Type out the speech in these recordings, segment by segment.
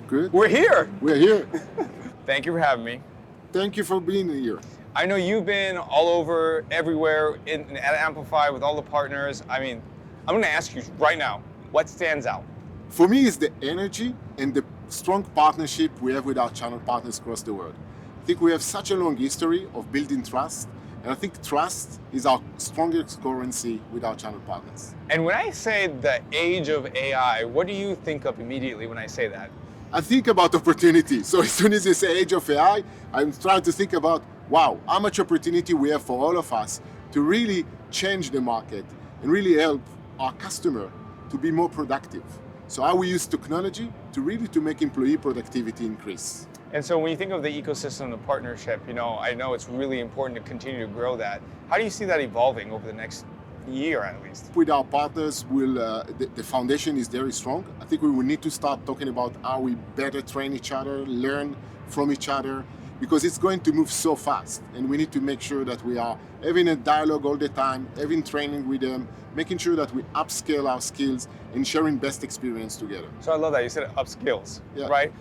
Good. We're here. We're here. Thank you for having me. Thank you for being here. I know you've been all over, everywhere at Amplify with all the partners. I mean, I'm going to ask you right now, what stands out? For me, it's the energy and the strong partnership we have with our channel partners across the world. I think we have such a long history of building trust, and I think trust is our strongest currency with our channel partners. And when I say the age of AI, what do you think of immediately when I say that? I think about opportunity. So as soon as you say age of AI, I'm trying to think about, wow, how much opportunity we have for all of us to really change the market and really help our customer to be more productive. So how we use technology to make employee productivity increase. And so when you think of the ecosystem, the partnership, I know it's really important to continue to grow that. How do you see that evolving over the next year at least? With our partners, the foundation is very strong. I think we will need to start talking about how we better train each other, learn from each other, because it's going to move so fast. And we need to make sure that we are having a dialogue all the time, having training with them, making sure that we upscale our skills and sharing best experience together. So I love that. You said upskills, right?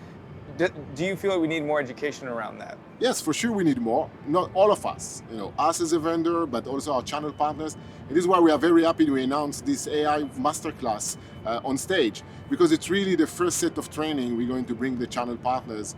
Do you feel like we need more education around that? Yes, for sure we need more. Not all of us, us as a vendor, but also our channel partners. And this is why we are very happy to announce this AI masterclass on stage, because it's really the first set of training we're going to bring the channel partners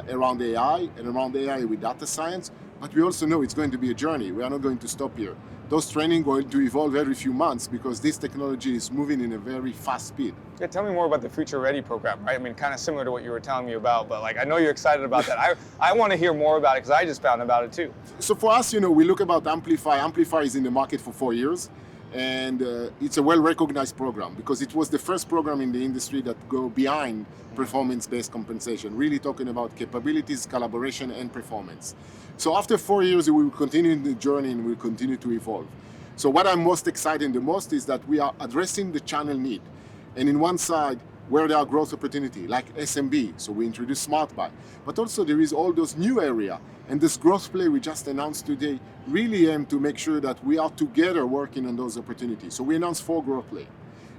around AI and around AI with data science. But we also know it's going to be a journey. We are not going to stop here. Those training going to evolve every few months because this technology is moving in a very fast speed. Yeah, tell me more about the Future Ready program, right? I mean, kind of similar to what you were telling me about, but I know you're excited about that. I want to hear more about it because I just found about it too. So for us, we look about Amplify. Amplify is in the market for 4 years, and it's a well-recognized program because it was the first program in the industry that go behind performance-based compensation, really talking about capabilities, collaboration, and performance. So after 4 years, we will continue the journey and we'll continue to evolve. So what I'm most excited the most is that we are addressing the channel need. And in one side, where there are growth opportunity, like SMB, so we introduce Smart Buy. But also there is all those new area, and this growth play we just announced today really aim to make sure that we are together working on those opportunities. So we announced 4 growth play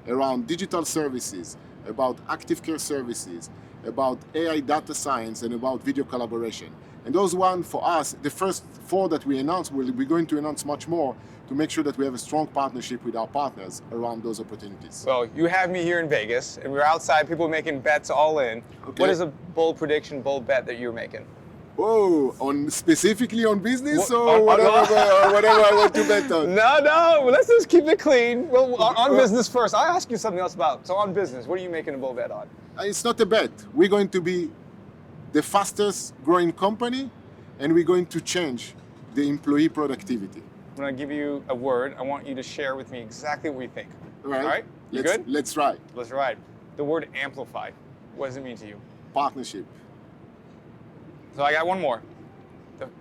around digital services, about active care services, about AI data science, and about video collaboration. And those one for us, the first 4 that we announced, we're going to announce much more to make sure that we have a strong partnership with our partners around those opportunities. Well, you have me here in Vegas, and we're outside, people making bets all in. Okay. What is a bold prediction, bold bet that you're making? Oh, specifically on business or whatever I want to bet on? No, let's just keep it clean. Well, on business first. I'll ask you something else about. So on business, what are you making a bold bet on? It's not a bet. We're going to be the fastest growing company, and we're going to change the employee productivity. I'm going to give you a word. I want you to share with me exactly what you think. All right? You good? Let's try. Let's try. The word amplify. What does it mean to you? Partnership. So I got one more.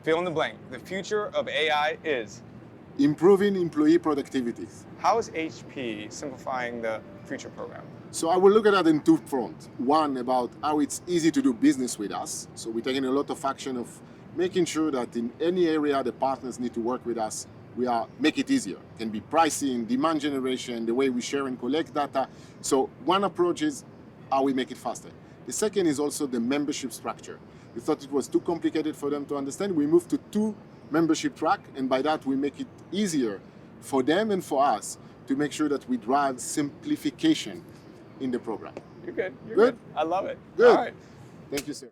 Fill in the blank. The future of AI is? Improving employee productivity. How is HP simplifying the future program? So I will look at that in 2 fronts. One, about how it's easy to do business with us. So we're taking a lot of action of making sure that in any area the partners need to work with us, make it easier. It can be pricing, demand generation, the way we share and collect data. So one approach is how we make it faster. The second is also the membership structure. We thought it was too complicated for them to understand. We moved to 2 membership track, and by that we make it easier for them and for us to make sure that we drive simplification in the program. You're good. You're good. I love it. Good. All right. Thank you, sir.